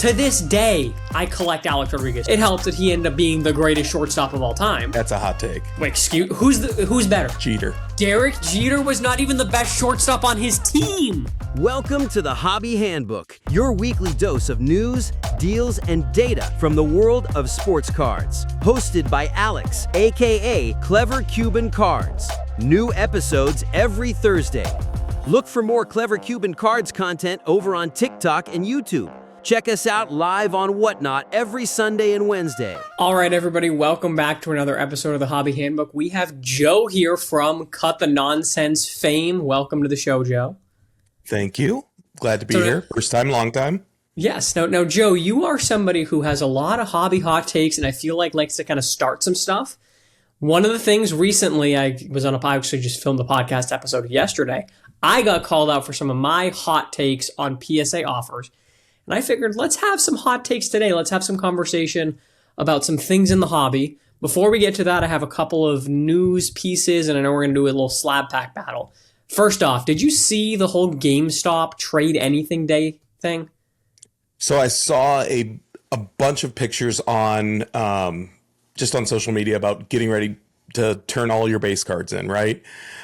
To this day, I collect Alex Rodriguez. It helps that he ended up being the greatest shortstop of all time. That's a hot take. Wait, excuse, who's better? Jeter. Derek Jeter was not even the best shortstop on his team. Welcome to the Hobby Handbook, your weekly dose of news, deals, and data from the world of sports cards. Hosted by Alex, aka Clever Cuban Cards. New episodes every Thursday. Look for more Clever Cuban Cards content over on TikTok and YouTube. Check us out live on Whatnot every Sunday and Wednesday. All right, everybody, welcome back to another episode of the Hobby Handbook. We have Joe here from Cut the Nonsense fame. Welcome to the show, Joe. Thank you. Glad to be here. First time, long time. Yes. Now, Joe, you are somebody who has a lot of hobby hot takes, and I feel like likes to kind of start some stuff. One of the things recently, I actually just filmed the podcast episode yesterday. I got called out for some of my hot takes on PSA offers. And I figured, let's have some hot takes today. Let's have some conversation about some things in the hobby. Before we get to that, I have a couple of news pieces, and I know we're going to do a little slab pack battle. First off, did you see the whole GameStop Trade Anything Day thing? So I saw a bunch of pictures on just on social media about getting ready to turn all your base cards in, right?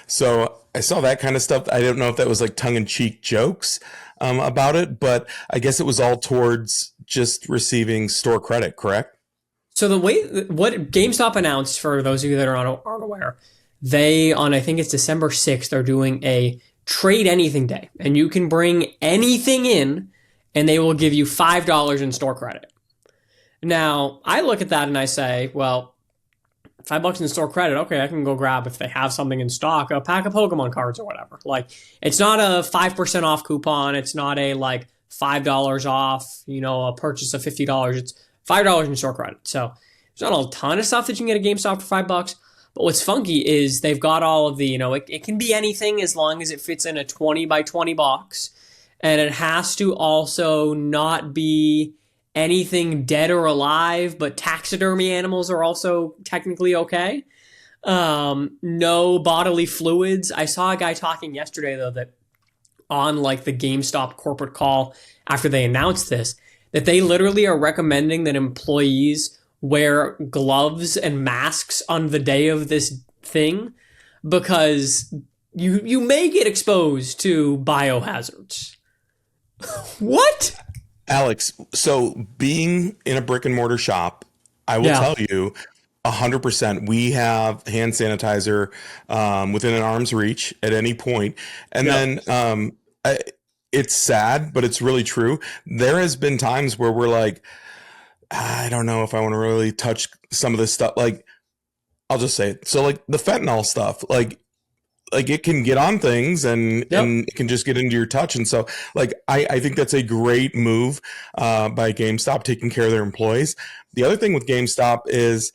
So I saw that kind of stuff. I don't know if that was like tongue-in-cheek jokes about it, but I guess it was all towards just receiving store credit, correct? So what GameStop announced, for those of you that aren't aware, they, on I think it's December 6th, they're doing a Trade Anything Day. And you can bring anything in, and they will give you $5 in store credit. Now, I look at that and I say, well, $5 in store credit, okay, I can go grab, if they have something in stock, a pack of Pokemon cards or whatever. Like, it's not a 5% off coupon. It's not a, like, $5 off, a purchase of $50. It's $5 in store credit. So there's not a ton of stuff that you can get at GameStop for $5. But what's funky is they've got all of the, it can be anything as long as it fits in a 20 by 20 box. And it has to also not be anything dead or alive, but taxidermy animals are also technically okay. No bodily fluids. I saw a guy talking yesterday, though, that on like the GameStop corporate call after they announced this, that they literally are recommending that employees wear gloves and masks on the day of this thing because you may get exposed to biohazards. What? Alex, so being in a brick and mortar shop, I will tell you 100%, we have hand sanitizer within an arm's reach at any point. And then it's sad, but it's really true. There has been times where we're like, I don't know if I want to really touch some of this stuff. Like, I'll just say it. So like the fentanyl stuff, like it can get on things and it can just get into your touch. And so like, I think that's a great move by GameStop taking care of their employees. The other thing with GameStop is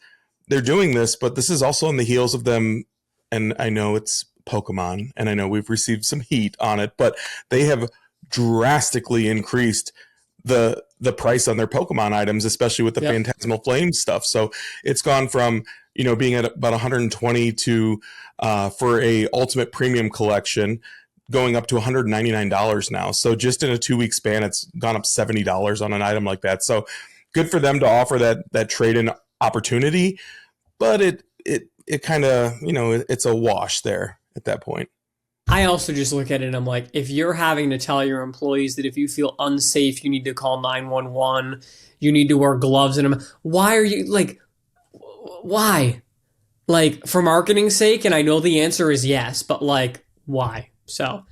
they're doing this, but this is also on the heels of them. And I know it's Pokemon and I know we've received some heat on it, but they have drastically increased the price on their Pokemon items, especially with the Phantasmal Flame stuff. So it's gone from, being at about 120 to for a Ultimate Premium Collection going up to $199 now. So just in a 2-week span, it's gone up $70 on an item like that. So good for them to offer that trade-in opportunity, but it kind of, it's a wash there at that point. I also just look at it and I'm like, if you're having to tell your employees that if you feel unsafe, you need to call 911, you need to wear gloves in them. Why are you why? Like, for marketing's sake? And I know the answer is yes, but like, why? So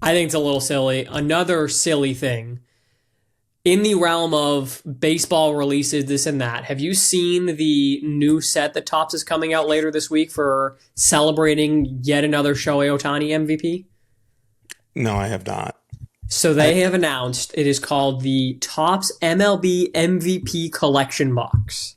I think it's a little silly. Another silly thing in the realm of baseball releases, this and that. Have you seen the new set that Topps is coming out later this week for celebrating yet another Shohei Ohtani MVP? No, I have not. So they have announced it is called the Topps MLB MVP Collection box.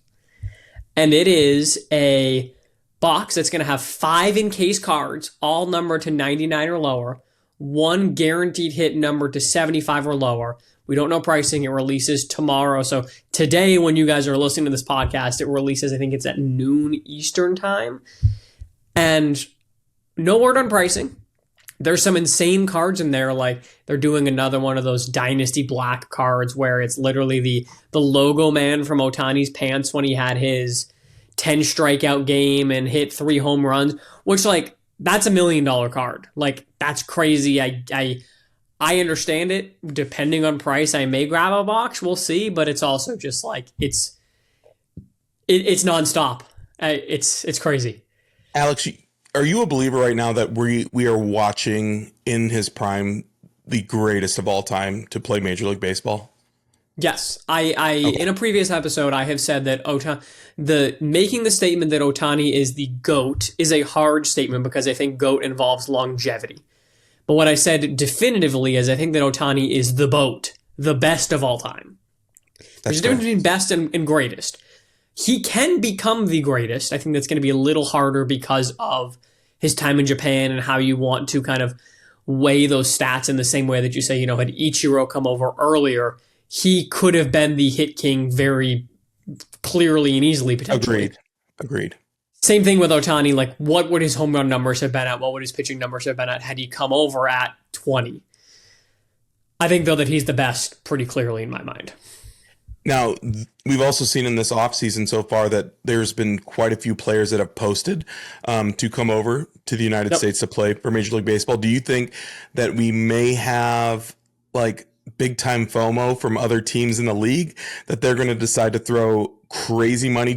And it is a box that's going to have 5 encased cards, all numbered to 99 or lower, 1 guaranteed hit numbered to 75 or lower. We don't know pricing. It releases tomorrow. So today, when you guys are listening to this podcast, it releases, I think it's at noon Eastern time. And no word on pricing. There's some insane cards in there, like they're doing another one of those Dynasty Black cards where it's literally the logo man from Ohtani's pants when he had his 10 strikeout game and hit 3 home runs, which like that's $1 million card. Like that's crazy. I understand it. Depending on price, I may grab a box. We'll see, but it's also just like it's nonstop. It's crazy. Alex, are you a believer right now that we are watching in his prime the greatest of all time to play Major League Baseball? Yes, okay. In a previous episode, I have said that making the statement that Ohtani is the GOAT is a hard statement because I think GOAT involves longevity. But what I said definitively is I think that Ohtani is the BOAT, the best of all time. There's a difference between best and greatest. He can become the greatest. I think that's going to be a little harder because of his time in Japan and how you want to kind of weigh those stats in the same way that you say, had Ichiro come over earlier, he could have been the hit king very clearly and easily, potentially. Agreed. Same thing with Ohtani. Like, what would his home run numbers have been at? What would his pitching numbers have been at had he come over at 20? I think, though, that he's the best pretty clearly in my mind. Now, we've also seen in this offseason so far that there's been quite a few players that have posted to come over to the United States to play for Major League Baseball. Do you think that we may have, like, big-time FOMO from other teams in the league, that they're going to decide to throw crazy money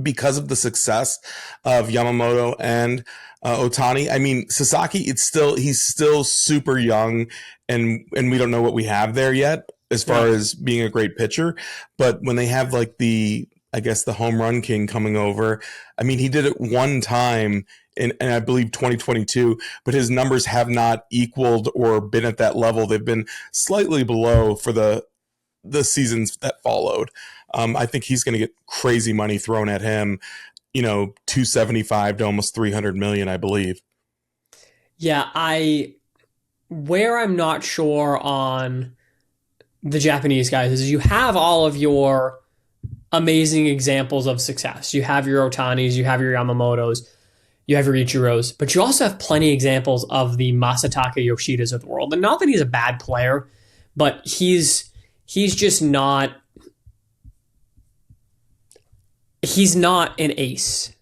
because of the success of Yamamoto and Ohtani? I mean, Sasaki, he's still super young, and we don't know what we have there yet as far as being a great pitcher. But when they have like the home run king coming over, I mean, he did it one time in I believe 2022, but his numbers have not equaled or been at that level. They've been slightly below for the seasons that followed. I think he's going to get crazy money thrown at him, 275 to almost 300 million, I believe. Yeah, where I'm not sure on the Japanese guys is you have all of your amazing examples of success. You have your Ohtanis, you have your Yamamotos, you have your Ichiros, but you also have plenty of examples of the Masataka Yoshidas of the world. And not that he's a bad player, but he's just not, he's not an ace.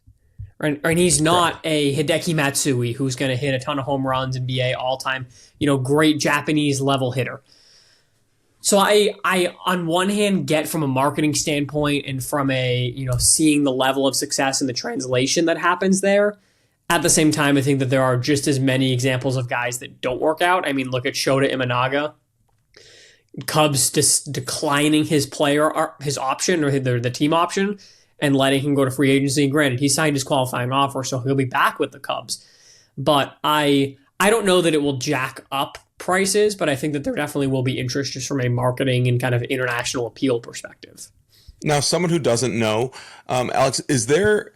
Right? And he's not a Hideki Matsui who's going to hit a ton of home runs and be a all-time, great Japanese level hitter. So I on one hand get from a marketing standpoint and from a, seeing the level of success and the translation that happens there. At the same time, I think that there are just as many examples of guys that don't work out. I mean, look at Shota Imanaga. Cubs just declining his option or the team option and letting him go to free agency. And granted, he signed his qualifying offer, so he'll be back with the Cubs. But I don't know that it will jack up prices, but I think that there definitely will be interest just from a marketing and kind of international appeal perspective. Now, someone who doesn't know, Alex, is there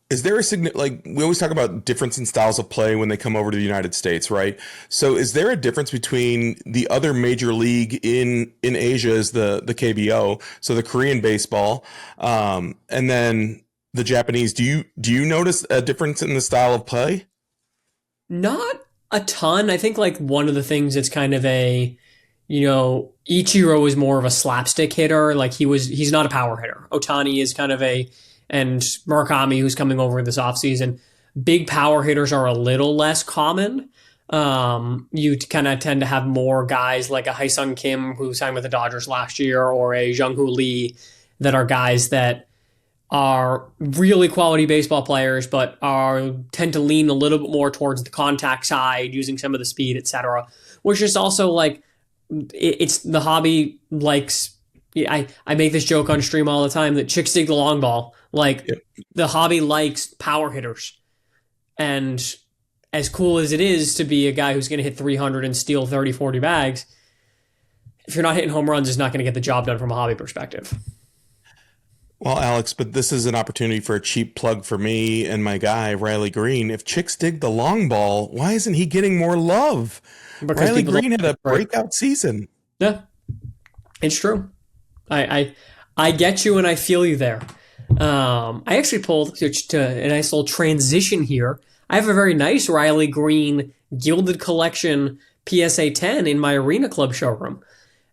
a like we always talk about difference in styles of play when they come over to the United States, right? So is there a difference between the other major league in Asia is the KBO, so the Korean baseball, and then the Japanese? Do you notice a difference in the style of play? Not a ton. I think like one of the things that's kind of a, Ichiro is more of a slapstick hitter. Like he's not a power hitter. Ohtani is kind of and Murakami, who's coming over this offseason, big power hitters are a little less common. You kind of tend to have more guys like a Haesung Kim, who signed with the Dodgers last year, or a Jung-Hoo Lee, that are guys that are really quality baseball players, but tend to lean a little bit more towards the contact side, using some of the speed, etc. Which is also like, it's the hobby likes. I make this joke on stream all the time that chicks dig the long ball. Like, The hobby likes power hitters. And as cool as it is to be a guy who's going to hit 300 and steal 30, 40 bags, if you're not hitting home runs, it's not going to get the job done from a hobby perspective. Well, Alex, but this is an opportunity for a cheap plug for me and my guy, Riley Green. If chicks dig the long ball, why isn't he getting more love? Because Riley Green had a breakout season. Yeah, it's true. I get you and I feel you there. I actually pulled to a nice little transition here. I have a very nice Riley Green Gilded Collection PSA 10 in my Arena Club showroom.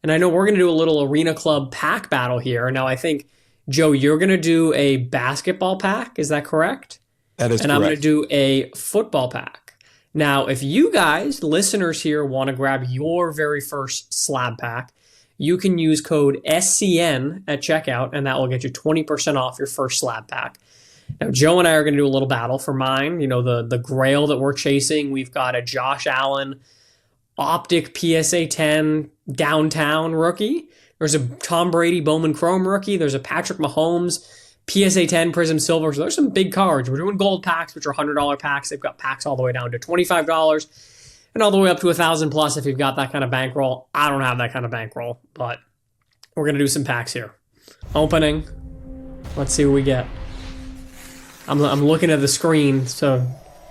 And I know we're going to do a little Arena Club pack battle here. Now, I think, Joe, you're going to do a basketball pack. Is that correct? That is and correct. I'm going to do a football pack. Now, if you guys, listeners here, want to grab your very first slab pack, you can use code SCN at checkout, and that will get you 20% off your first slab pack. Now, Joe and I are going to do a little battle for mine. You know, the grail that we're chasing. We've got a Josh Allen Optic PSA 10 downtown rookie. There's a Tom Brady Bowman Chrome rookie. There's a Patrick Mahomes PSA 10 Prism Silver. So there's some big cards. We're doing gold packs, which are $100 packs. They've got packs all the way down to $25 and all the way up to $1,000 plus if you've got that kind of bankroll. I don't have that kind of bankroll, but we're going to do some packs here. Opening. Let's see what we get. I'm looking at the screen, so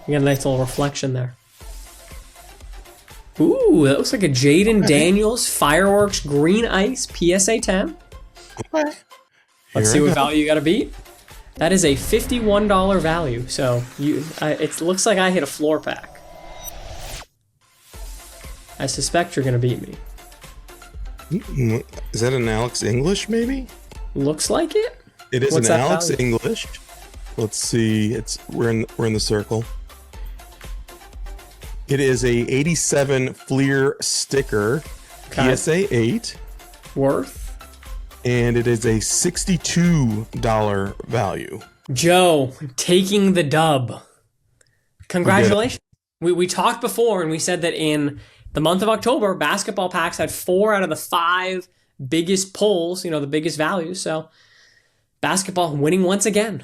you got a nice little reflection there. Ooh, that looks like a Jaden Daniels Fireworks Green Ice PSA 10. Okay. Let's see what value you got to beat. That is a $51 value, so it looks like I hit a floor pack. I suspect you're going to beat me. Is that an Alex English, maybe? Looks like it. It is What's an that Alex value? English. Let's see. We're in the circle. It is a 87 Fleer sticker, Okay. PSA 8, Worth. and it is a $62 value. Joe, taking the dub. Congratulations. We talked before and we said that in the month of October, basketball packs had 4 out of the 5 biggest pulls, the biggest values. So basketball winning once again.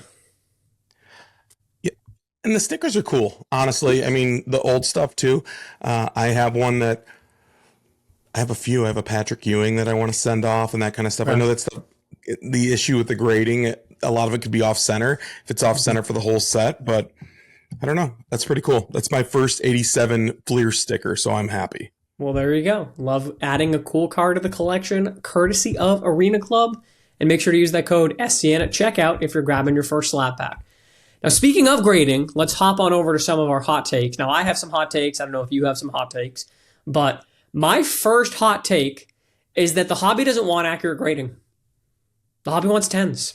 And the stickers are cool, honestly. I mean, the old stuff too. I have one that I have a few. I have a Patrick Ewing that I want to send off and that kind of stuff. Right. I know that's the issue with the grading. A lot of it could be off center if it's off center for the whole set, but I don't know. That's pretty cool. That's my first 87 Fleer sticker, so I'm happy. Well, there you go. Love adding a cool card to the collection, courtesy of Arena Club. And make sure to use that code SCN at checkout if you're grabbing your first slab pack. Now, speaking of grading, let's hop on over to some of our hot takes. Now, I have some hot takes. I don't know if you have some hot takes. But my first hot take is that the hobby doesn't want accurate grading. The hobby wants 10s.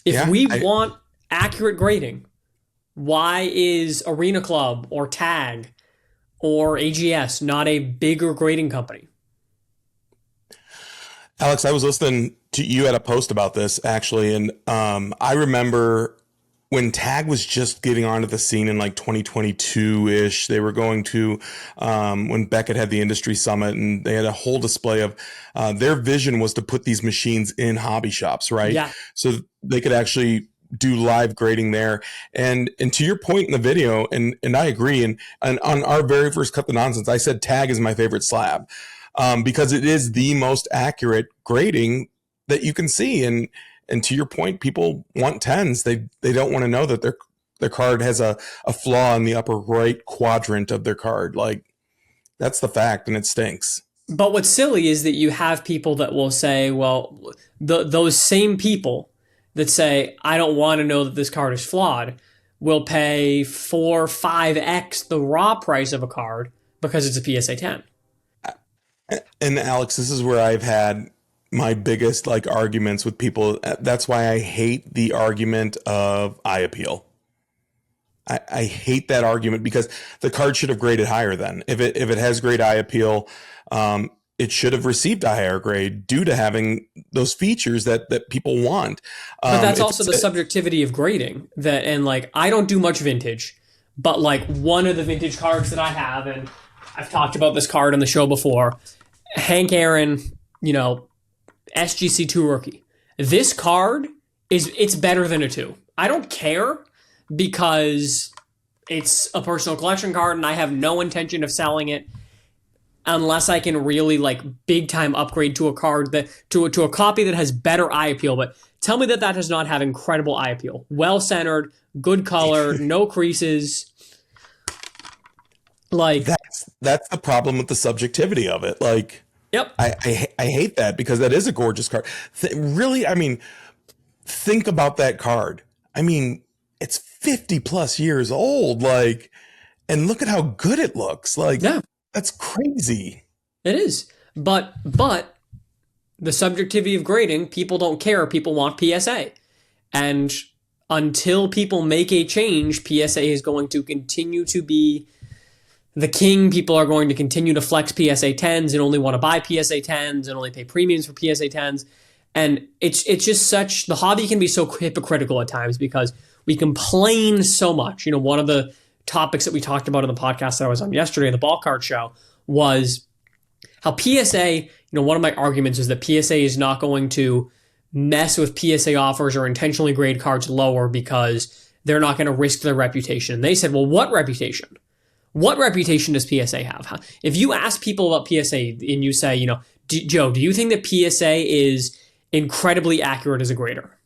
If we want accurate grading, why is Arena Club or Tag or AGS not a bigger grading company? Alex, I was listening to you at a post about this actually, and I remember when Tag was just getting onto the scene in like 2022-ish. They were going to when Beckett had the industry summit, and they had a whole display of their vision was to put these machines in hobby shops, right? Yeah. So they could actually do live grading there. And to your point in the video, and I agree. And on our very first Cut the Nonsense, I said Tag is my favorite slab. Because it is the most accurate grading that you can see. And to your point, people want 10s. They don't want to know that their card has a flaw in the upper right quadrant of their card. Like, that's the fact, and it stinks. But what's silly is that you have people that will say, well, those same people that say, I don't want to know that this card is flawed, will pay 4, 5x the raw price of a card because it's a PSA 10. And Alex, this is where I've had my biggest arguments with people. That's why I hate the argument of eye appeal. I hate that argument because the card should have graded higher then. If it has great eye appeal, it should have received a higher grade due to having those features that people want. But that's also the subjectivity of grading. I don't do much vintage, but one of the vintage cards that I have, and I've talked about this card on the show before, Hank Aaron, SGC2 rookie. This card it's better than a 2. I don't care because it's a personal collection card and I have no intention of selling it unless I can really big time upgrade to a card to a copy that has better eye appeal. But tell me that does not have incredible eye appeal. Well centered, good color, no creases. That's the problem with the subjectivity of it. Yep. I hate that because that is a gorgeous card. Really, I mean, think about that card. I mean, it's 50 plus years old. and look at how good it looks. Like, Yeah, that's crazy. it is. But the subjectivity of grading, people don't care. People want PSA. And until people make a change, PSA is going to continue to be the king. People are going to continue to flex PSA 10s and only want to buy PSA 10s and only pay premiums for PSA 10s. And it's just such, the hobby can be so hypocritical at times because we complain so much. You know, one of the topics that we talked about in the podcast that I was on yesterday, the ball card show, was how PSA, one of my arguments is that PSA is not going to mess with PSA offers or intentionally grade cards lower because they're not going to risk their reputation. And they said, well, what reputation? What reputation does PSA have? If you ask people about PSA and you say, Joe, do you think that PSA is incredibly accurate as a grader?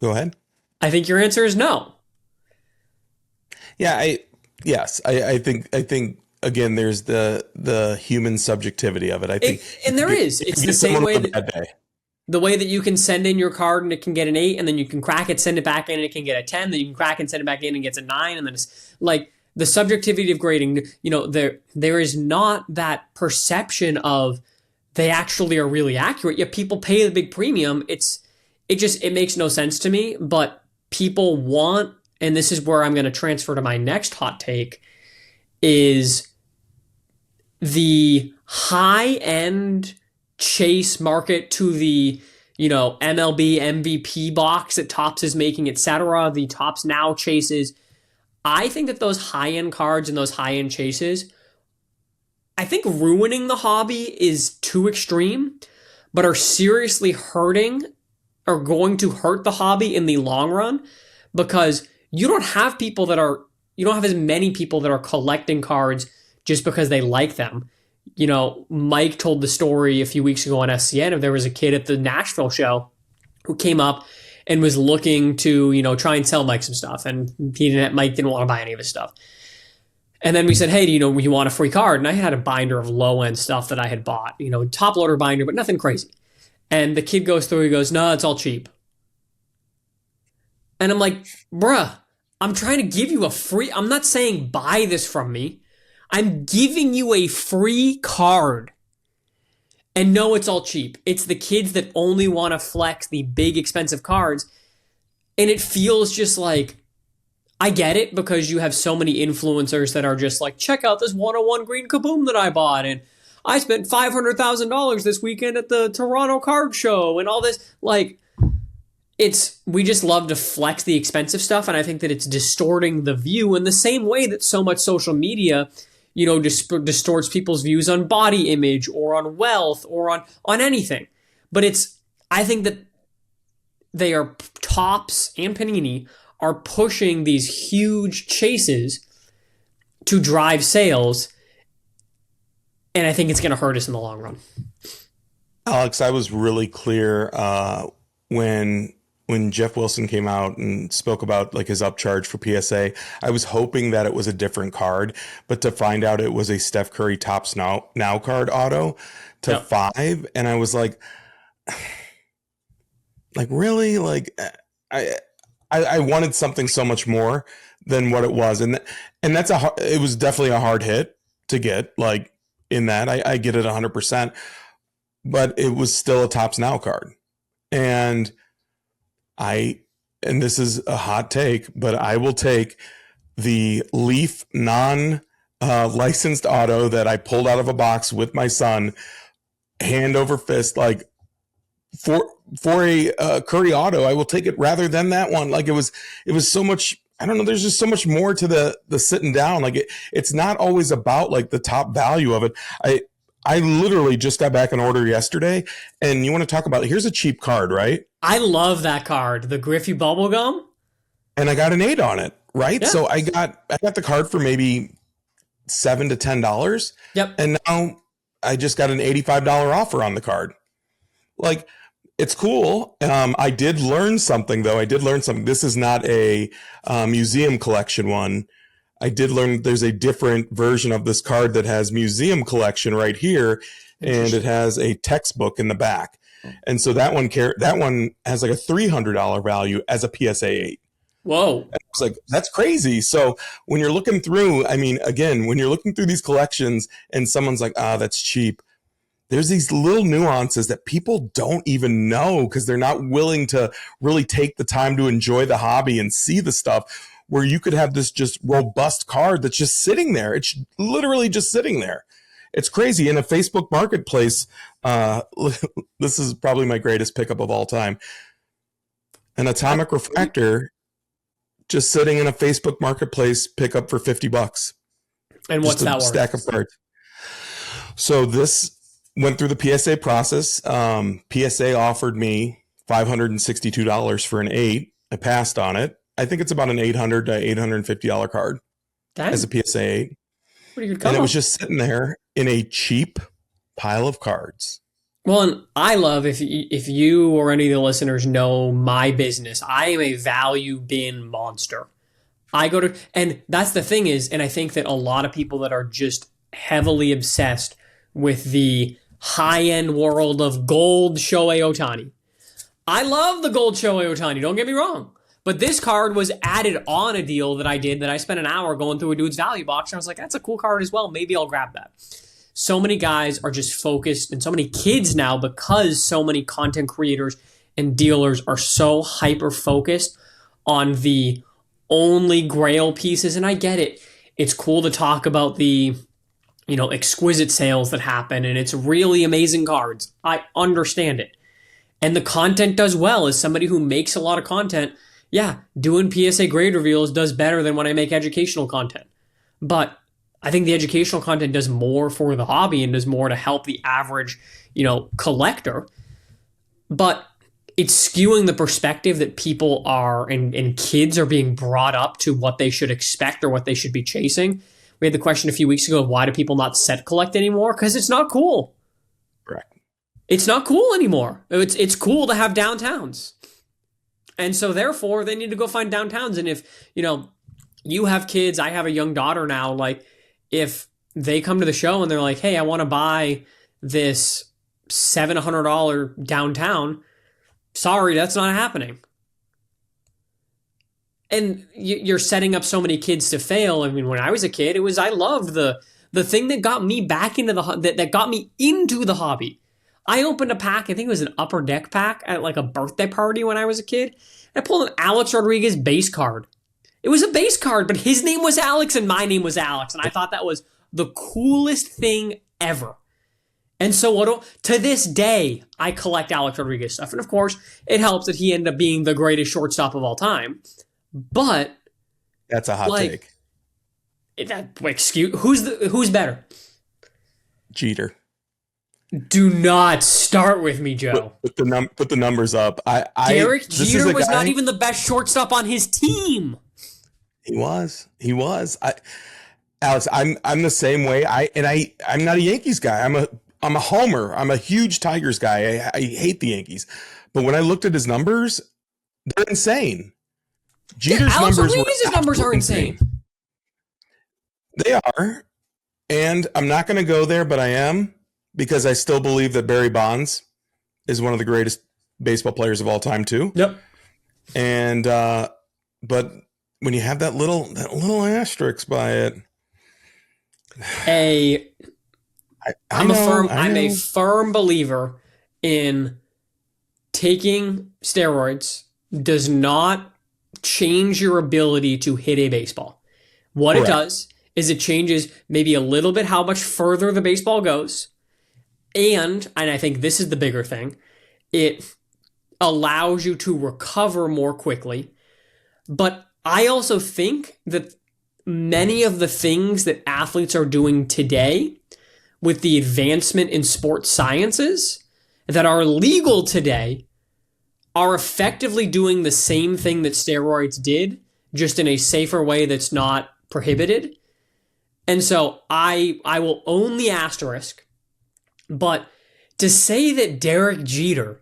Go ahead. I think your answer is no. Yeah, I think again, there's the human subjectivity of it. I think, and there is. It's the same way that the way that you can send in your card and it can get an 8, and then you can crack it, send it back in, and it can get a 10. Then you can crack and send it back in and gets a 9, and then it's like the subjectivity of grading. There is not that perception of they actually are really accurate. Yet people pay the big premium. It makes no sense to me. But people want, and this is where I'm going to transfer to my next hot take, is the high-end chase market to the, MLB MVP box that Topps is making, etc., the Topps Now chases. I think that those high-end cards and those high-end chases, I think ruining the hobby is too extreme, but are seriously hurting or going to hurt the hobby in the long run, because you don't have as many people that are collecting cards just because they like them. Mike told the story a few weeks ago on SCN of there was a kid at the Nashville show who came up and was looking to, try and sell Mike some stuff. And Mike didn't want to buy any of his stuff. And then we said, hey, you want a free card? And I had a binder of low-end stuff that I had bought, top loader binder, but nothing crazy. And the kid goes through, he goes, no, it's all cheap. And I'm like, bruh, I'm trying to give you I'm not saying buy this from me. I'm giving you a free card. And no, it's all cheap. It's the kids that only want to flex the big expensive cards. And it feels just like, I get it, because you have so many influencers that are just like, check out this 101 green kaboom that I bought. And I spent $500,000 this weekend at the Toronto card show and all this. Like, we just love to flex the expensive stuff. And I think that it's distorting the view in the same way that so much social media, distorts people's views on body image or on wealth or on anything. But I think that they are, Topps and Panini are pushing these huge chases to drive sales. And I think it's going to hurt us in the long run. Alex, I was really clear when Jeff Wilson came out and spoke about like his upcharge for PSA. I was hoping that it was a different card, but to find out it was a Steph Curry Topps Now card auto to $5, and I was like really, like I wanted something so much more than what it was, and that's it was definitely a hard hit to get. Like, in that, I get it 100%, but it was still a Topps Now card, and this is a hot take, but I will take the Leaf licensed auto that I pulled out of a box with my son, hand over fist, like for a Curry auto. I will take it rather than that one. Like, it was so much. I don't know. There's just so much more to the sitting down. Like, it's not always about like the top value of it. I literally just got back an order yesterday, and you want to talk about, here's a cheap card, right? I love that card, the Griffey Bubblegum. And I got an 8 on it, right? Yeah. So I got the card for maybe $7 to $10. Yep. And now I just got an $85 offer on the card. Like, it's cool. I did learn something, though. This is not a museum collection one. I did learn there's a different version of this card that has museum collection right here, and it has a textbook in the back. And so that one has like a $300 value as a PSA 8. Whoa. And I was like, that's crazy. So when you're looking through, I mean, again, when you're looking through these collections and someone's like, that's cheap, there's these little nuances that people don't even know because they're not willing to really take the time to enjoy the hobby and see the stuff, where you could have this just robust card that's just sitting there. It's literally just sitting there. It's crazy. In a Facebook marketplace, this is probably my greatest pickup of all time. An atomic refractor just sitting in a Facebook marketplace pickup for $50. And what's that worth? Stack of cards. So this went through the PSA process. PSA offered me $562 for an 8. I passed on it. I think it's about an $800 to $850 card. Dang. As a PSA 8. Pretty good. And it was just sitting there in a cheap pile of cards. Well, and I love, if you or any of the listeners know my business, I am a value bin monster. I go to, and that's the thing is, and I think that a lot of people that are just heavily obsessed with the high-end world of gold Shohei Ohtani. I love the gold Shohei Ohtani, don't get me wrong. But this card was added on a deal that I did that I spent an hour going through a dude's value box. And I was like, that's a cool card as well. Maybe I'll grab that. So many guys are just focused, and so many kids now, because so many content creators and dealers are so hyper-focused on the only grail pieces. And I get it. It's cool to talk about the, exquisite sales that happen, and it's really amazing cards. I understand it. And the content does well. As somebody who makes a lot of content, yeah, doing PSA grade reveals does better than when I make educational content. But I think the educational content does more for the hobby and does more to help the average, collector. But it's skewing the perspective that people are, and kids are being brought up to what they should expect or what they should be chasing. We had the question a few weeks ago of why do people not set collect anymore? Because it's not cool. Correct. It's not cool anymore. It's cool to have downtowns. And so therefore they need to go find downtowns. And if, you have kids, I have a young daughter now, like if they come to the show and they're like, hey, I want to buy this $700 downtown, sorry, that's not happening. And you're setting up so many kids to fail. I mean, when I was a kid, I loved the thing that got me back into that got me into the hobby. I opened a pack, I think it was an Upper Deck pack at like a birthday party when I was a kid. I pulled an Alex Rodriguez base card. It was a base card, but his name was Alex and my name was Alex. And I thought that was the coolest thing ever. And so to this day, I collect Alex Rodriguez stuff. And of course, it helps that he ended up being the greatest shortstop of all time. But that's a hot take. Who's better? Jeter. Do not start with me, Joe. Put the numbers up. Derek Jeter was not even the best shortstop on his team. He was. Alex, I'm the same way. I'm not a Yankees guy. I'm a homer. I'm a huge Tigers guy. I hate the Yankees. But when I looked at his numbers, they're insane. Jeter's Alex Rodriguez's numbers are insane. They are. And I'm not going to go there, but I am, because I still believe that Barry Bonds is one of the greatest baseball players of all time too. Yep. And but when you have that little asterisk by it, I'm a firm believer in taking steroids does not change your ability to hit a baseball. What Correct. It does is it changes maybe a little bit how much further the baseball goes. And I think this is the bigger thing, it allows you to recover more quickly. But I also think that many of the things that athletes are doing today with the advancement in sports sciences that are legal today are effectively doing the same thing that steroids did, just in a safer way that's not prohibited. And so I will own the asterisk. But to say that Derek Jeter,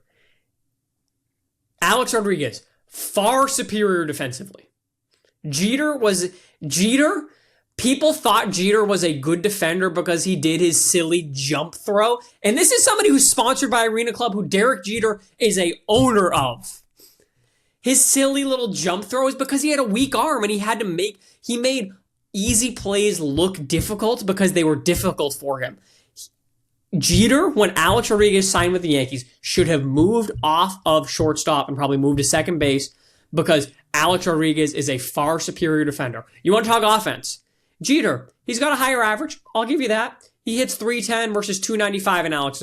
Alex Rodriguez, far superior defensively. People thought Jeter was a good defender because he did his silly jump throw. And this is somebody who's sponsored by Arena Club, who Derek Jeter is a owner of. his silly little jump throw is because he had a weak arm and he made easy plays look difficult because they were difficult for him. Jeter, when Alex Rodriguez signed with the Yankees, should have moved off of shortstop and probably moved to second base because Alex Rodriguez is a far superior defender. You want to talk offense? Jeter, he's got a higher average. I'll give you that. He hits 310 versus 295 in Alex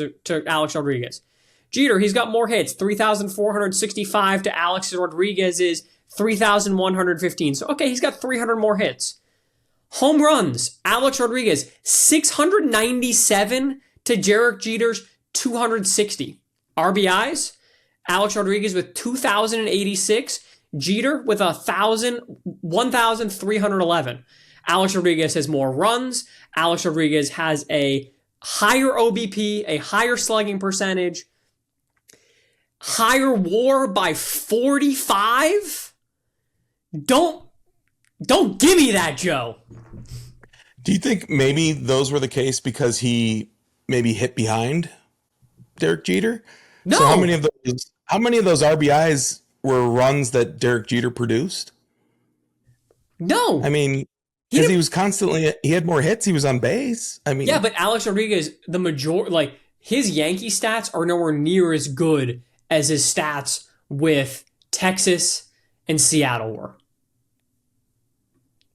Rodriguez. Jeter, he's got more hits, 3,465 to Alex Rodriguez's 3,115. So, okay, he's got 300 more hits. Home runs, Alex Rodriguez, 697 to Derek Jeter's 260. RBIs, Alex Rodriguez with 2,086. Jeter with 1,311. Alex Rodriguez has more runs. Alex Rodriguez has a higher OBP, a higher slugging percentage, higher WAR by 45. Don't give me that, Joe. Do you think maybe those were the case because he maybe hit behind Derek Jeter? No. So how many of those RBIs were runs that Derek Jeter produced? No. I mean, because he had more hits, he was on base. I mean, yeah, but Alex Rodriguez, his Yankee stats are nowhere near as good as his stats with Texas and Seattle were.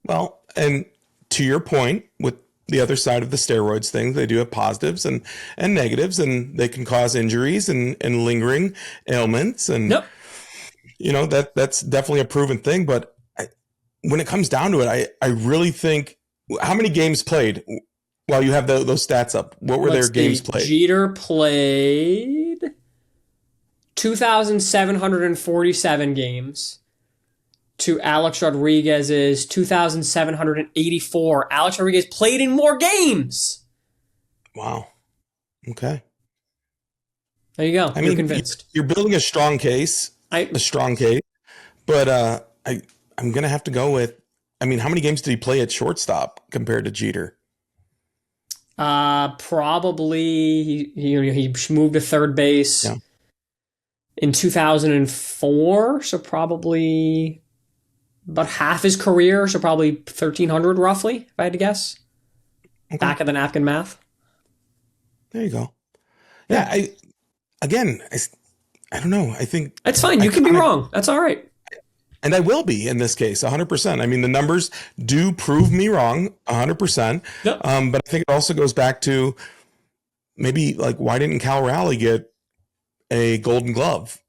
Well, and to your point, with the other side of the steroids thing, they do have positives and negatives, and they can cause injuries and lingering ailments. And, that's definitely a proven thing. But when it comes down to it, I really think, how many games played while you have those stats up? What were their games played? Jeter played 2,747 games to Alex Rodriguez's 2,784. Alex Rodriguez played in more games. Wow. Okay. There you go. You're convinced. You're building a strong case. But I'm going to have to go with, how many games did he play at shortstop compared to Jeter? Probably he moved to third base in 2004, so probably about half his career, so probably 1,300 roughly, if I had to guess. Okay. Back of the napkin math. There you go. Yeah, I don't know. I think that's fine. You can be wrong. That's all right. And I will be in this case, 100%. I mean, the numbers do prove me wrong, 100%. Yep. But I think it also goes back to maybe why didn't Cal Raleigh get a Golden Glove?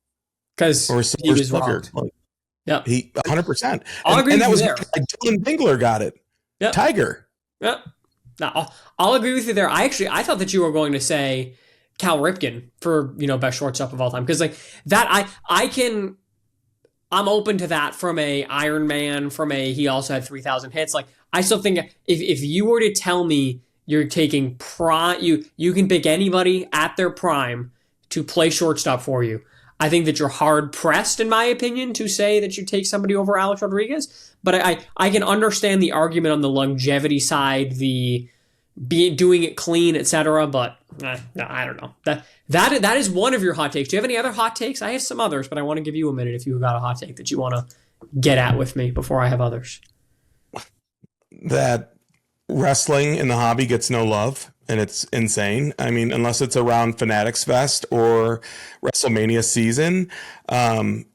Because he was wrong. Yeah, he 100%. I'll agree with you there. Dylan Dingler got it. Yep. Tiger. Yep. No, I'll agree with you there. I thought that you were going to say Cal Ripken for best shortstop of all time, because I'm open to that from a Iron Man, from a he also had 3,000 hits. I still think if you were to tell me you're taking you can pick anybody at their prime to play shortstop for you, I think that you're hard pressed, in my opinion, to say that you take somebody over Alex Rodriguez. But I can understand the argument on the longevity side, the doing it clean, etc. But no, I don't know. That is one of your hot takes. Do you have any other hot takes? I have some others, but I want to give you a minute if you've got a hot take that you want to get at with me before I have others. That wrestling in the hobby gets no love, and it's insane. I mean, unless it's around Fanatics Fest or WrestleMania season,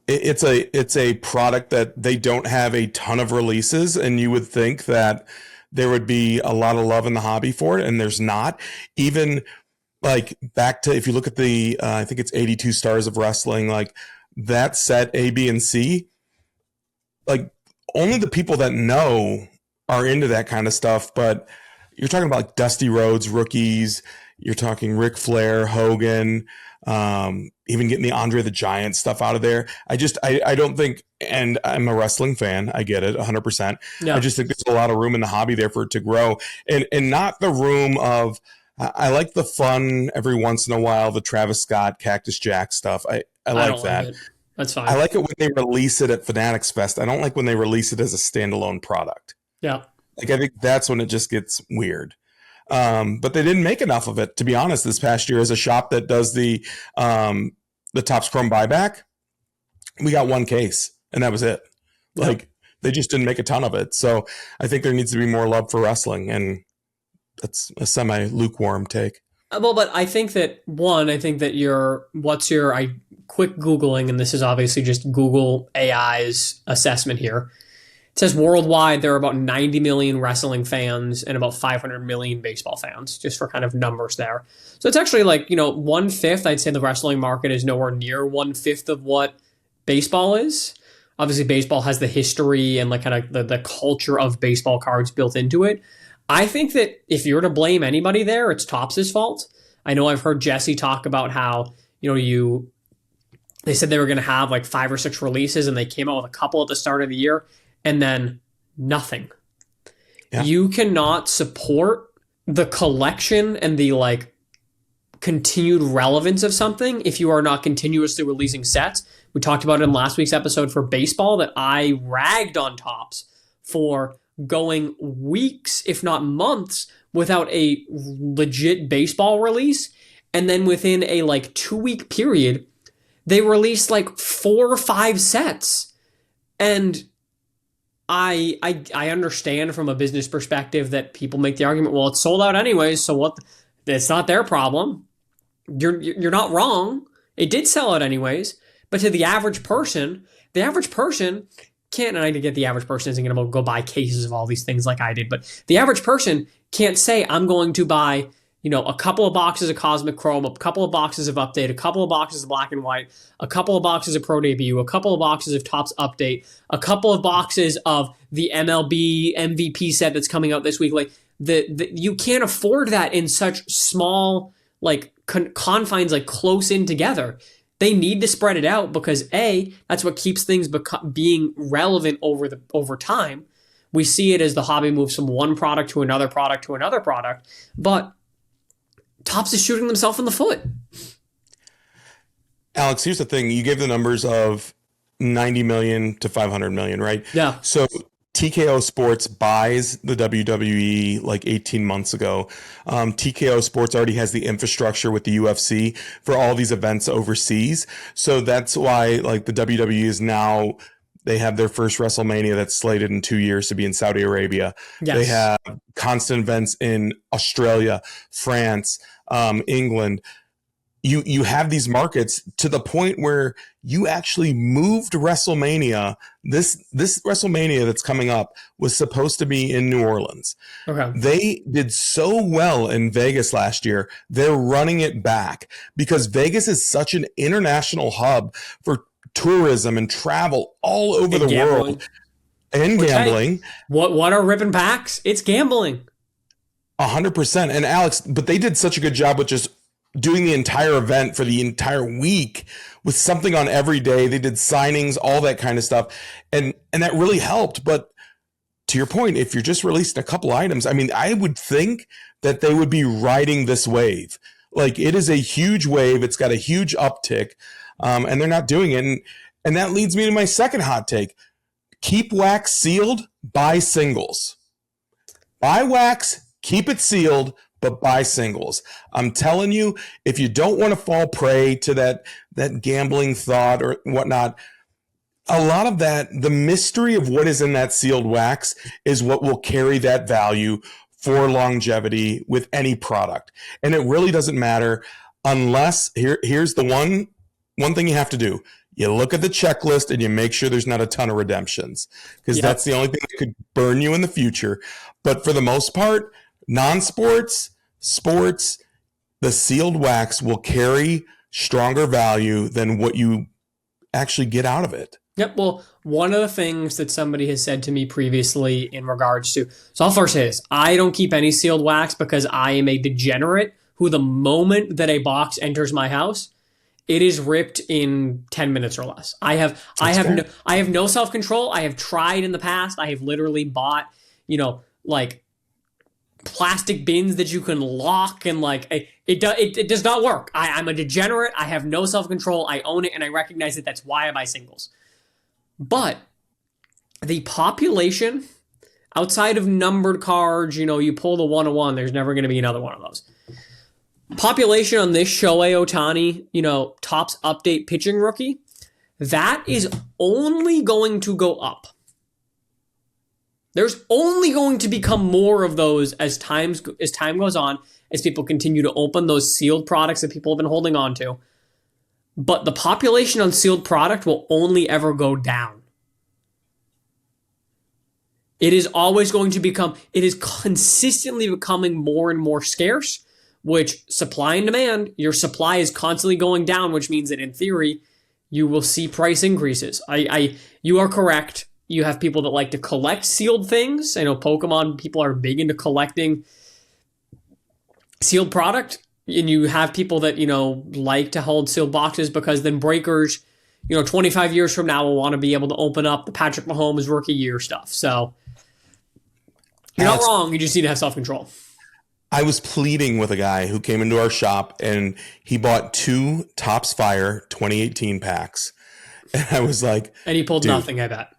it's a product that they don't have a ton of releases, and you would think that there would be a lot of love in the hobby for it, and there's not. Even back to, if you look at the I think it's 82 Stars of Wrestling, that set A, B, and C, only the people that know are into that kind of stuff. But you're talking about Dusty Rhodes rookies, you're talking Ric Flair, Hogan, even getting the Andre the Giant stuff out of there. I don't think, and I'm a wrestling fan, I get it 100%. Yeah. I just think there's a lot of room in the hobby there for it to grow, and not the room of, I like the fun every once in a while, the Travis Scott, Cactus Jack stuff. I like that. Like That's fine. I like it when they release it at Fanatics Fest. I don't like when they release it as a standalone product. Yeah. I think that's when it just gets weird. But they didn't make enough of it, to be honest, this past year. As a shop that does the Topps Chrome buyback, we got one case. and that was it. Yep. Like, they just didn't make a ton of it. So I think there needs to be more love for wrestling, and that's a semi-lukewarm take. Well, but I think that quick Googling, and this is obviously just Google AI's assessment here. It says worldwide there are about 90 million wrestling fans and about 500 million baseball fans, just for kind of numbers there. So it's actually like, 1/5. I'd say the wrestling market is nowhere near 1/5 of what baseball is. Obviously, baseball has the history and like kind of the culture of baseball cards built into it. I think that if you're to blame anybody there, it's Topps' fault. I know I've heard Jesse talk about how, they said they were going to have like 5 or 6 releases and they came out with a couple at the start of the year and then nothing. Yeah. You cannot support the collection and the like continued relevance of something if you are not continuously releasing sets. We talked about it in last week's episode for baseball that I ragged on Topps for going weeks, if not months, without a legit baseball release. And then within a like 2-week period, they released like 4 or 5 sets. And I understand from a business perspective that people make the argument, well, it's sold out anyways, so what? It's not their problem. You're not wrong. It did sell out anyways. But to the average person can't, and I get the average person isn't going to go buy cases of all these things like I did, but the average person can't say, I'm going to buy, a couple of boxes of Cosmic Chrome, a couple of boxes of Update, a couple of boxes of Black and White, a couple of boxes of Pro Debut, a couple of boxes of Topps Update, a couple of boxes of the MLB MVP set that's coming out this week. Like you can't afford that in such small, like confines, like close in together. They need to spread it out because that's what keeps things being relevant over time. We see it as the hobby moves from one product to another product to another product, but Topps is shooting themselves in the foot. Alex, here's the thing. You gave the numbers of 90 million to 500 million, right? Yeah. So TKO Sports buys the WWE like 18 months ago. TKO Sports already has the infrastructure with the UFC for all these events overseas. So that's why like the WWE is now, they have their first WrestleMania that's slated in 2 years to be in Saudi Arabia. Yes. They have constant events in Australia, France, England. You have these markets to the point where you actually moved WrestleMania. This WrestleMania that's coming up was supposed to be in New Orleans. Okay. They did so well in Vegas last year. They're running it back because Vegas is such an international hub for tourism and travel all over the world. And gambling. What are ripping packs? It's gambling. 100%. And Alex, but they did such a good job with just doing the entire event for the entire week with something on every day. They did signings, all that kind of stuff. And that really helped. But to your point, if you're just releasing a couple items, I mean, I would think that they would be riding this wave. Like, it is a huge wave. It's got a huge uptick, and they're not doing it. And that leads me to my second hot take. Keep wax sealed, buy singles. Buy wax, keep it sealed, but buy singles. I'm telling you, if you don't want to fall prey to that gambling thought or whatnot, a lot of that, the mystery of what is in that sealed wax is what will carry that value for longevity with any product. And it really doesn't matter unless, here's the one thing you have to do. You look at the checklist and you make sure there's not a ton of redemptions, because that's the only thing that could burn you in the future. But for the most part, non-sports, sports, the sealed wax will carry stronger value than what you actually get out of it. Yep. Well, one of the things that somebody has said to me previously in regards to, so I'll first say this, I don't keep any sealed wax because I am a degenerate who the moment that a box enters my house, it is ripped in 10 minutes or less. I have no self-control. I have tried in the past. I have literally bought, like plastic bins that you can lock, and like it does not work. I'm a degenerate. I have no self-control. I own it, and I recognize that that's why I buy singles. But the population outside of numbered cards, you pull the 101, there's never going to be another one of those. Population on this Shohei Ohtani, Topps Update pitching rookie that is only going to go up. There's only going to become more of those as time goes on, as people continue to open those sealed products that people have been holding on to. But the population on sealed product will only ever go down. It is always going to become, it is consistently becoming more and more scarce, which supply and demand, your supply is constantly going down, which means that in theory, you will see price increases. You are correct. You have people that like to collect sealed things. I know Pokemon people are big into collecting sealed product. And you have people that, like to hold sealed boxes because then breakers, 25 years from now will want to be able to open up the Patrick Mahomes rookie year stuff. So you're not wrong. You just need to have self-control. I was pleading with a guy who came into our shop and he bought 2 Topps Fire 2018 packs. And I was like, and he pulled nothing, I bet.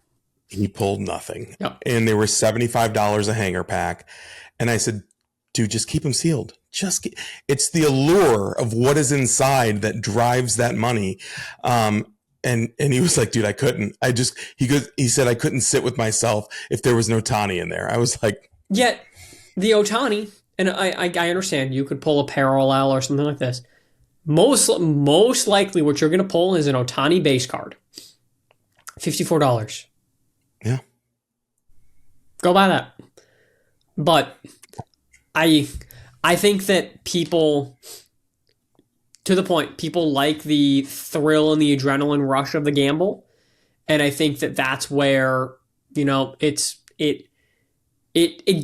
He pulled nothing. Yep. And they were $75 a hanger pack. And I said, dude, just keep them sealed. It's the allure of what is inside that drives that money. And he was like, dude, I couldn't. He said I couldn't sit with myself if there was no Ohtani in there. I was like, yet the Ohtani, and I understand you could pull a parallel or something like this. Most likely what you're going to pull is an Ohtani base card. $54. Yeah. Go buy that. But I think that people, to the point, people like the thrill and the adrenaline rush of the gamble. And I think that that's where, it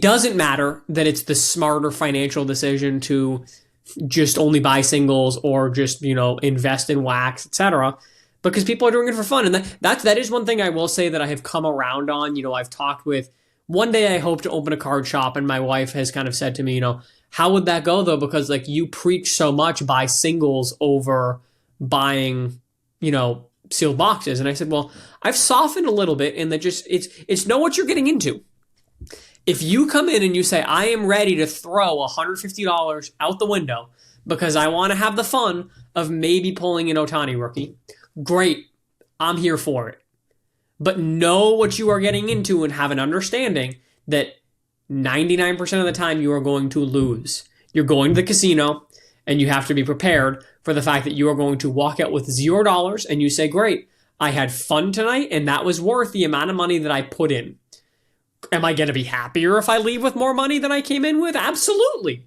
doesn't matter that it's the smarter financial decision to just only buy singles or just, invest in wax, etc. Because people are doing it for fun. And that is one thing I will say that I have come around on. I've talked with, one day I hope to open a card shop, and my wife has kind of said to me, how would that go though? Because you preach so much buy singles over buying, sealed boxes. And I said, well, I've softened a little bit in that it's know what you're getting into. If you come in and you say, I am ready to throw $150 out the window because I want to have the fun of maybe pulling an Ohtani rookie, great, I'm here for it. But know what you are getting into and have an understanding that 99% of the time you are going to lose. You're going to the casino and you have to be prepared for the fact that you are going to walk out with $0 and you say, great, I had fun tonight and that was worth the amount of money that I put in. Am I going to be happier if I leave with more money than I came in with? Absolutely.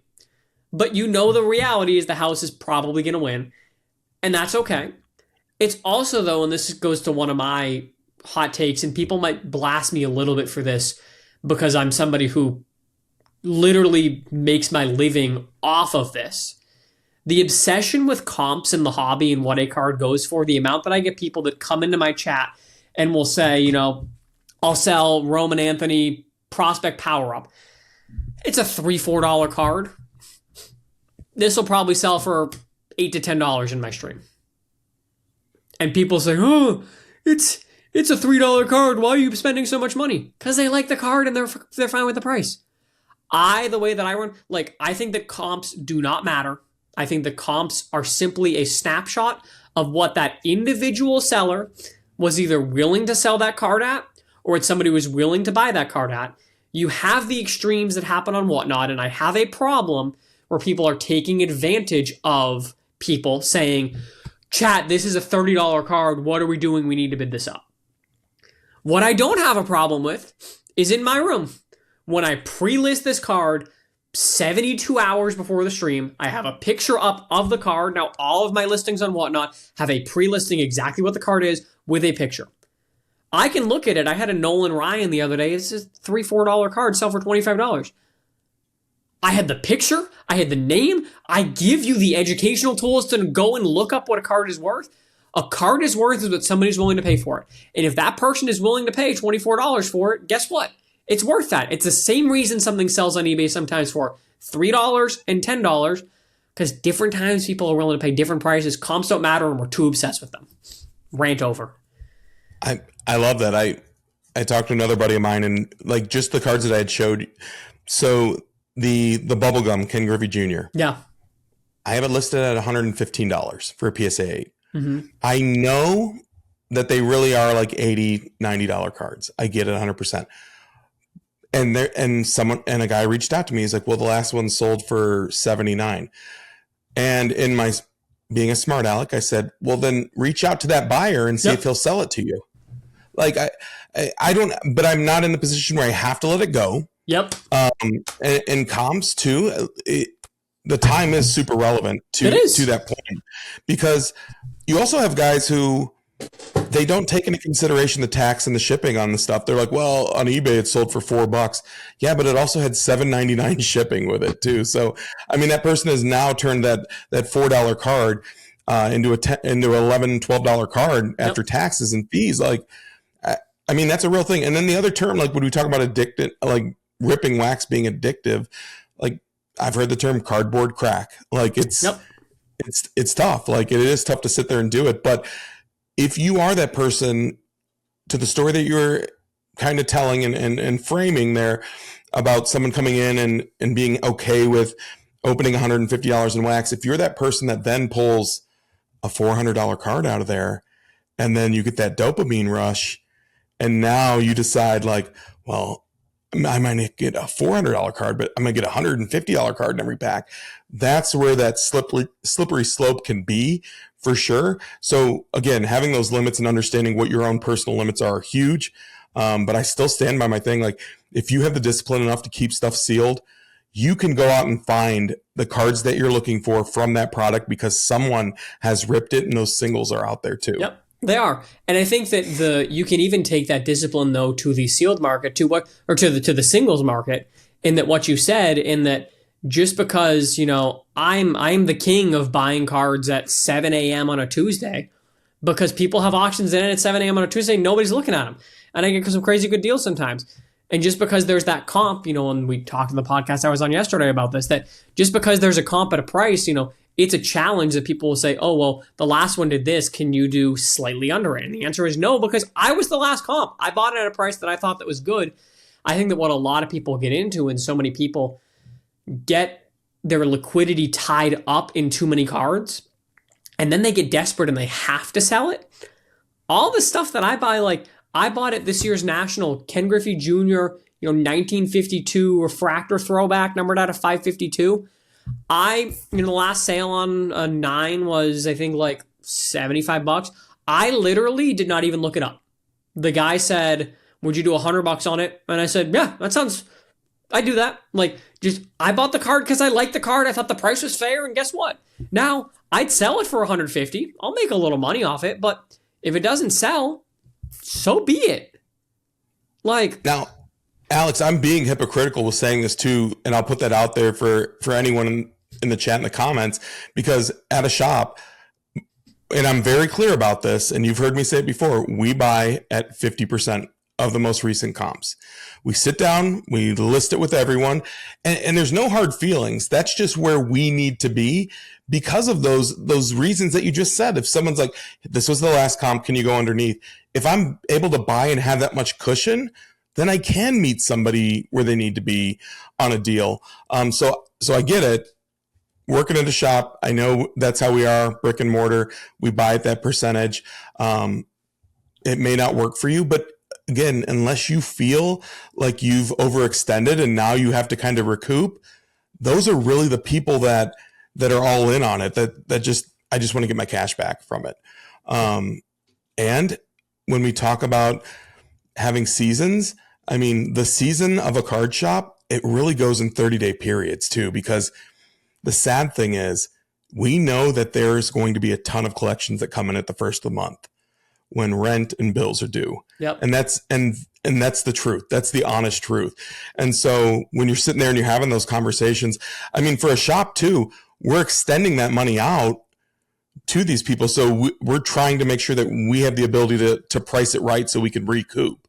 But the reality is the house is probably going to win, and that's okay. It's also, though, and this goes to one of my hot takes, and people might blast me a little bit for this because I'm somebody who literally makes my living off of this. The obsession with comps in the hobby and what a card goes for, the amount that I get people that come into my chat and will say, I'll sell Roman Anthony Prospect Power Up. It's a $3-4 card. This will probably sell for $8 to $10 in my stream. And people say, oh, it's a $3 card. Why are you spending so much money? Because they like the card and they're fine with the price. The way that I run, I think that comps do not matter. I think the comps are simply a snapshot of what that individual seller was either willing to sell that card at or it's somebody who was willing to buy that card at. You have the extremes that happen on Whatnot, and I have a problem where people are taking advantage of people saying, chat, this is a $30 card. What are we doing? We need to bid this up. What I don't have a problem with is in my room. When I pre-list this card 72 hours before the stream, I have a picture up of the card. Now, all of my listings on Whatnot have a pre-listing exactly what the card is with a picture. I can look at it. I had a Nolan Ryan the other day. It's a $3-4 card, sell for $25. I had the picture. I had the name. I give you the educational tools to go and look up what a card is worth. A card is worth is what somebody's willing to pay for it. And if that person is willing to pay $24 for it, guess what? It's worth that. It's the same reason something sells on eBay sometimes for $3 and $10, because different times people are willing to pay different prices. Comps don't matter and we're too obsessed with them. Rant over. I love that. I talked to another buddy of mine and just the cards that I had showed. So the bubblegum Ken Griffey Jr. Yeah. I have it listed at $115 for a PSA 8. Mm-hmm. I know that they really are like $80, $90 cards. I get it 100%. And a guy reached out to me. He's like, well, the last one sold for 79. And in my being a smart aleck, I said, well, then reach out to that buyer and see if he'll sell it to you. Like I don't, but I'm not in the position where I have to let it go. Yep. And comps too. The time is super relevant to that point, because you also have guys who they don't take into consideration the tax and the shipping on the stuff. They're like, well, on eBay it sold for $4. Yeah, but it also had $7.99 shipping with it too. So I mean, that person has now turned that $4 card into $11, $12 card after taxes and fees. Like, I mean, that's a real thing. And then the other term, like when we talk about addicted, like ripping wax being addictive, like I've heard the term cardboard crack. Like it's tough. Like it is tough to sit there and do it. But if you are that person, to the story that you're kind of telling and framing there about someone coming in and being okay with opening $150 in wax, if you're that person that then pulls a $400 card out of there and then you get that dopamine rush, and now you decide like, well, I might get a $400 card, but I'm going to get a $150 card in every pack. That's where that slippery slope can be, for sure. So again, having those limits and understanding what your own personal limits are huge. But I still stand by my thing. Like if you have the discipline enough to keep stuff sealed, you can go out and find the cards that you're looking for from that product because someone has ripped it, and those singles are out there too. Yep. They are. And I think that you can even take that discipline though to the sealed market, to the singles market, in that what you said, in that just because, I'm the king of buying cards at 7 a.m. on a Tuesday, because people have auctions in it at 7 a.m. on a Tuesday, nobody's looking at them. And I get some crazy good deals sometimes. And just because there's that comp, and we talked in the podcast I was on yesterday about this, that just because there's a comp at a price, it's a challenge that people will say, oh, well, the last one did this. Can you do slightly under it? And the answer is no, because I was the last comp. I bought it at a price that I thought that was good. I think that what a lot of people get into, and so many people get their liquidity tied up in too many cards, and then they get desperate and they have to sell it. All the stuff that I buy, like I bought at this year's National, Ken Griffey Jr., 1952 refractor throwback numbered out of 552. The last sale on a 9 was, I think, like $75. I literally did not even look it up. The guy said, would you do $100 on it? And I said, yeah, I do that. Like, I bought the card because I liked the card. I thought the price was fair. And guess what? Now I'd sell it for $150. I'll make a little money off it. But if it doesn't sell, so be it. Like, now, Alex, I'm being hypocritical with saying this too, and I'll put that out there for anyone in the chat in the comments, because at a shop, and I'm very clear about this, and you've heard me say it before, we buy at 50% of the most recent comps. We sit down, we list it with everyone, and there's no hard feelings. That's just where we need to be because of those reasons that you just said. If someone's like, this was the last comp, can you go underneath? If I'm able to buy and have that much cushion, then I can meet somebody where they need to be on a deal. So I get it. Working at a shop, I know that's how we are, brick and mortar. We buy at that percentage. It may not work for you, but again, unless you feel like you've overextended and now you have to kind of recoup, those are really the people that are all in on it. I just want to get my cash back from it. And when we talk about having seasons, I mean, the season of a card shop, it really goes in 30-day periods too, because the sad thing is we know that there's going to be a ton of collections that come in at the first of the month when rent and bills are due. Yep. And that's the truth. That's the honest truth. And so when you're sitting there and you're having those conversations, I mean, for a shop too, we're extending that money out to these people. So we're trying to make sure that we have the ability to price it right so we can recoup.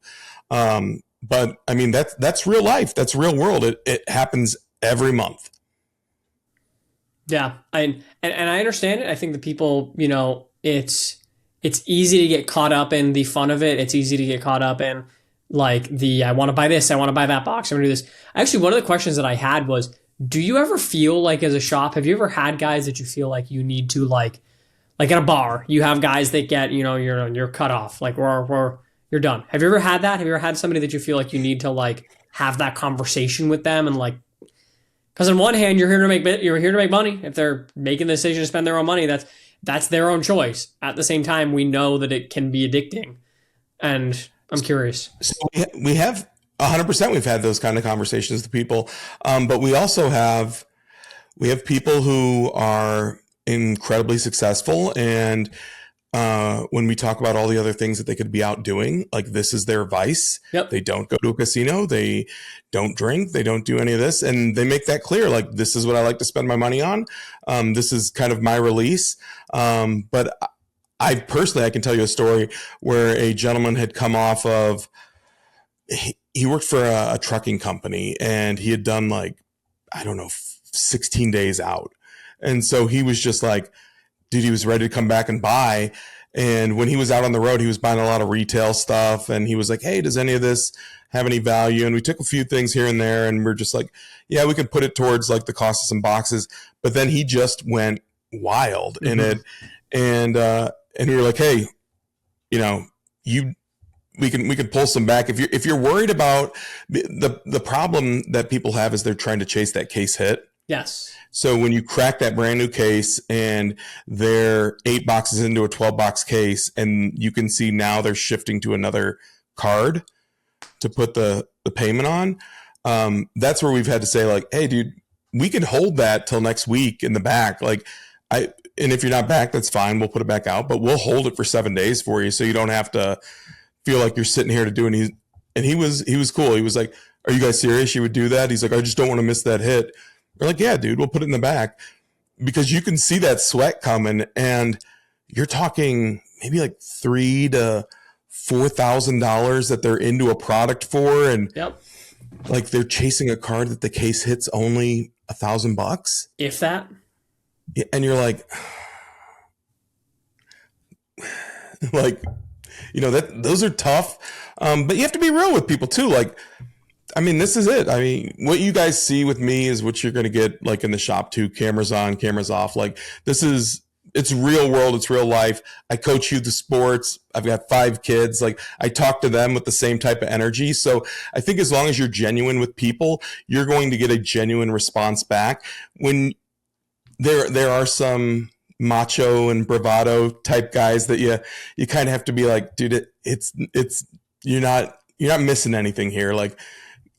But I mean, that's real life. That's real world. It happens every month. Yeah. And I understand it. I think the people, it's easy to get caught up in the fun of it. It's easy to get caught up in like I want to buy this. I want to buy that box. I'm going to do this. Actually, one of the questions that I had was, do you ever feel like as a shop, have you ever had guys that you feel like you need to like Like at a bar, you have guys that get, you're cut off. Like you're done. Have you ever had that? Have you ever had somebody that you feel like you need to like have that conversation with them and like, because on one hand, you're here to make money. If they're making the decision to spend their own money, that's their own choice. At the same time, we know that it can be addicting, and I'm curious. So we have 100%. We've had those kind of conversations with people, but we also have people who are incredibly successful, and when we talk about all the other things that they could be out doing, like this is their vice. Yep. They don't go to a casino. They don't drink. They don't do any of this. And they make that clear. Like, this is what I like to spend my money on. This is kind of my release. But I personally, I can tell you a story where a gentleman had come off of, he worked for a trucking company, and he had done like, I don't know, 16 days out. And so he was just like, dude, he was ready to come back and buy. And when he was out on the road, he was buying a lot of retail stuff. And he was like, hey, does any of this have any value? And we took a few things here and there, and we're just like, yeah, we could put it towards like the cost of some boxes. But then he just went wild in it. And we were like, hey, we can pull some back. If you're worried about the problem that people have is they're trying to chase that case hit. Yes. So when you crack that brand new case and they're 8 boxes into a 12-box case, and you can see now they're shifting to another card to put the payment on, that's where we've had to say like, hey, dude, we can hold that till next week in the back. Like, and if you're not back, that's fine. We'll put it back out, but we'll hold it for 7 days for you, so you don't have to feel like you're sitting here to do it. And he was cool. He was like, are you guys serious? You would do that? He's like, I just don't want to miss that hit. We're like, yeah, dude, we'll put it in the back, because you can see that sweat coming, and you're talking maybe like $3,000 to $4,000 that they're into a product for, and yep, like they're chasing a card that the case hits only $1,000, if that. And you're like, that those are tough, but you have to be real with people too, like. I mean, this is it. I mean, what you guys see with me is what you're going to get like in the shop too. Cameras on, cameras off. Like it's real world. It's real life. I coach youth sports. I've got 5 kids. Like, I talk to them with the same type of energy. So I think as long as you're genuine with people, you're going to get a genuine response back. When there are some macho and bravado type guys that you kind of have to be like, dude, it's you're not missing anything here. Like,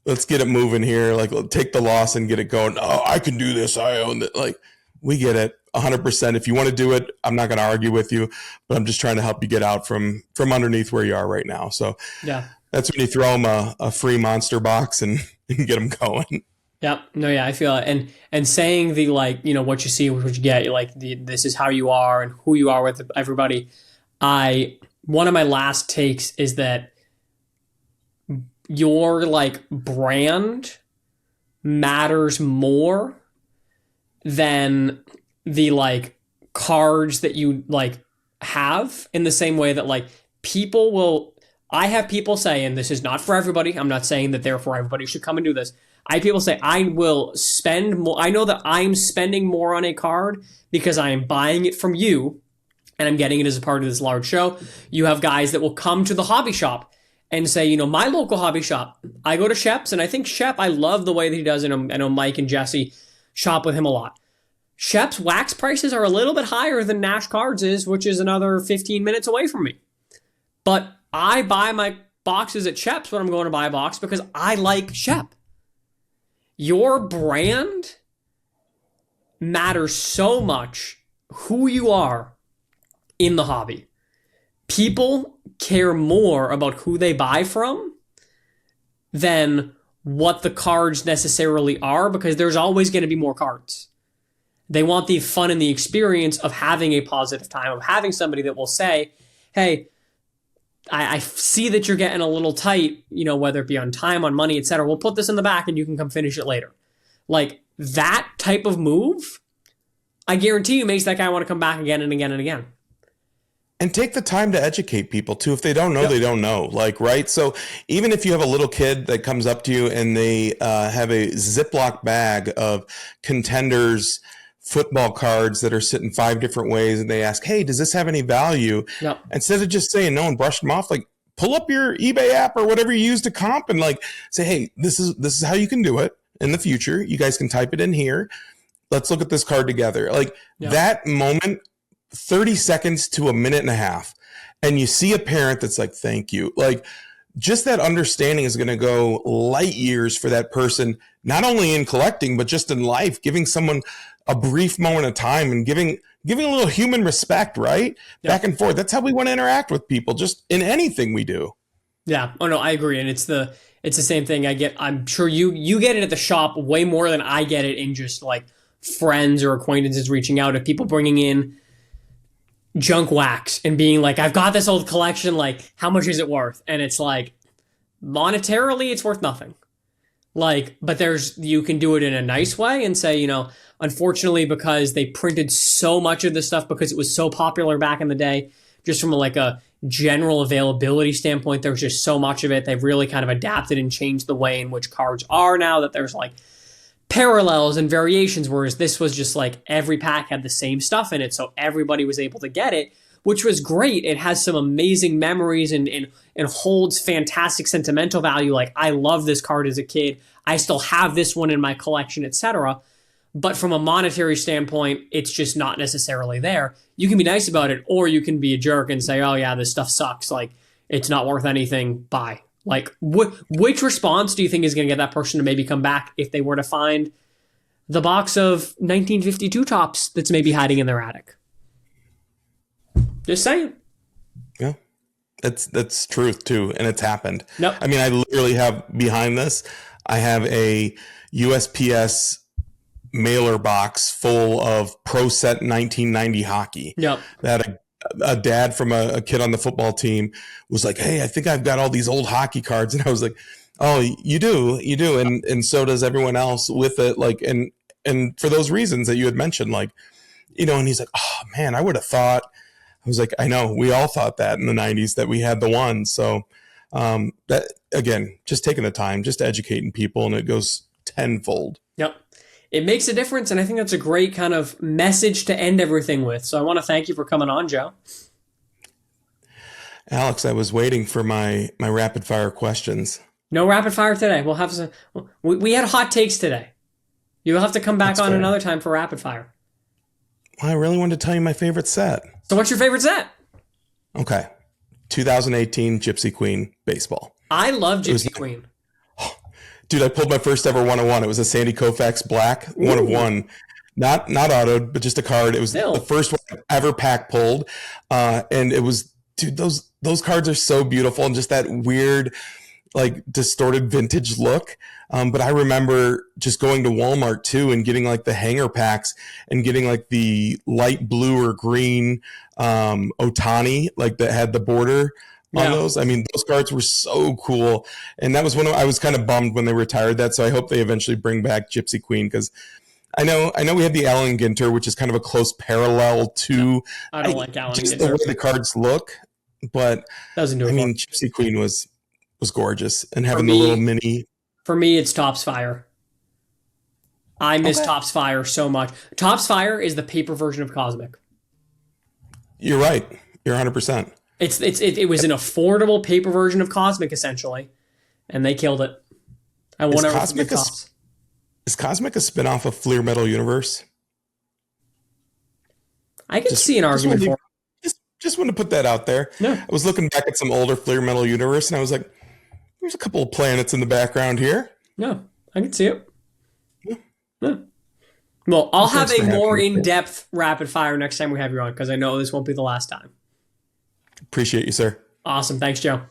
let's get it moving here. Like, take the loss and get it going. Oh, I can do this. I own it. Like, we get it 100%. If you want to do it, I'm not going to argue with you, but I'm just trying to help you get out from underneath where you are right now. So yeah, that's when you throw them a free monster box and get them going. Yep. No, yeah, I feel it. And saying the, like, what you see, what you get, like this is how you are and who you are with everybody. One of my last takes is that your like brand matters more than the like cards that you like have, in the same way that like I have people say, and this is not for everybody, I'm not saying that therefore everybody should come and do this. I have people say, I will spend more. I know that I'm spending more on a card because I am buying it from you and I'm getting it as a part of this large show. You have guys that will come to the hobby shop and say, my local hobby shop, I go to Shep's, and I think Shep, I love the way that he does it. I know Mike and Jesse shop with him a lot. Shep's wax prices are a little bit higher than Nash Cards is, which is another 15 minutes away from me. But I buy my boxes at Shep's when I'm going to buy a box because I like Shep. Your brand matters so much, who you are in the hobby. People care more about who they buy from than what the cards necessarily are, because there's always going to be more cards. They want the fun and the experience of having a positive time, of having somebody that will say, hey, I see that you're getting a little tight, whether it be on time, on money, etc. We'll put this in the back and you can come finish it later. Like, that type of move, I guarantee you makes that guy want to come back again and again and again. And take the time to educate people too. If they don't know, They don't know. Like, right? So even if you have a little kid that comes up to you and they have a Ziploc bag of Contenders football cards that are sitting 5 different ways, and they ask, hey, does this have any value? Yep. Instead of just saying no and brush them off, like pull up your eBay app or whatever you use to comp and like say, hey, this is how you can do it in the future. You guys can type it in here. Let's look at this card together. Like that moment, 30 seconds to a minute and a half. And you see a parent that's like, thank you. Like just that understanding is going to go light years for that person, not only in collecting, but just in life, giving someone a brief moment of time and giving a little human respect, right? Back and forth. That's how we want to interact with people, just in anything we do. Yeah. Oh no, I agree. And it's the same thing I get. I'm sure you get it at the shop way more than I get it in just like friends or acquaintances reaching out, of people bringing in junk wax and being like, I've got this old collection, like how much is it worth? And it's like, monetarily it's worth nothing. Like, but you can do it in a nice way and say, unfortunately, because they printed so much of this stuff because it was so popular back in the day, just from a general availability standpoint, there's just so much of it. They've really kind of adapted and changed the way in which cards are now, that there's like parallels and variations, whereas this was just like every pack had the same stuff in it, so everybody was able to get it, which was great. It has some amazing memories and holds fantastic sentimental value. Like, I love this card as a kid. I still have this one in my collection, etc. But from a monetary standpoint, it's just not necessarily there. You can be nice about it, or you can be a jerk and say, oh yeah, this stuff sucks. Like, it's not worth anything. Bye. Like, which response do you think is going to get that person to maybe come back if they were to find the box of 1952 Topps that's maybe hiding in their attic? Just saying. Yeah, that's truth too, and it's happened. Nope. I mean, I literally have behind this, I have a USPS mailer box full of Pro Set 1990 hockey. Yep. That a dad from a kid on the football team was like, hey, I think I've got all these old hockey cards. And I was like, oh, you do. And so does everyone else with it. Like, and for those reasons that you had mentioned, like, and he's like, oh man, I would have thought. I was like, I know, we all thought that in the 90s that we had the one. So that, again, just taking the time, just educating people, and it goes tenfold. Yep. It makes a difference, and I think that's a great kind of message to end everything with. So I want to thank you for coming on, Joe. Alex, I was waiting for my rapid fire questions. No rapid fire today. We'll have some. We had hot takes today. You'll have to come back on another time for rapid fire. Well, I really wanted to tell you my favorite set. So what's your favorite set? Okay. 2018 Gypsy Queen baseball. I love Gypsy Queen. Dude, I pulled my first ever 101. It was a Sandy Koufax black, 1/1. Not autoed, but just a card. It was the first one I've ever pack pulled. And it was, dude, those cards are so beautiful, and just that weird, like, distorted vintage look. But I remember just going to Walmart too and getting like the hanger packs and getting like the light blue or green Ohtani, like that had the border on those. I mean, those cards were so cool. And that was I was kind of bummed when they retired that. So I hope they eventually bring back Gypsy Queen, because I know we had the Allen Ginter, which is kind of a close parallel to I don't like Allen just Ginter. the way the cards look. But doesn't do it. I mean, Gypsy Queen was gorgeous, and having the little mini. For me, it's Topps Fire. I miss Topps Fire so much. Topps Fire is the paper version of Cosmic. You're right. You're 100%. It was an affordable paper version of Cosmic, essentially, and they killed it. I won't ever forget Topps. Is Cosmic a spinoff of Fleer Metal Universe? I can see an argument for it. Just want to put that out there. Yeah. I was looking back at some older Fleer Metal Universe, and I was like, there's a couple of planets in the background here. No, I can see it. Yeah. Well, I'll have a more in-depth rapid fire next time we have you on, because I know this won't be the last time. Appreciate you, sir. Awesome. Thanks, Joe.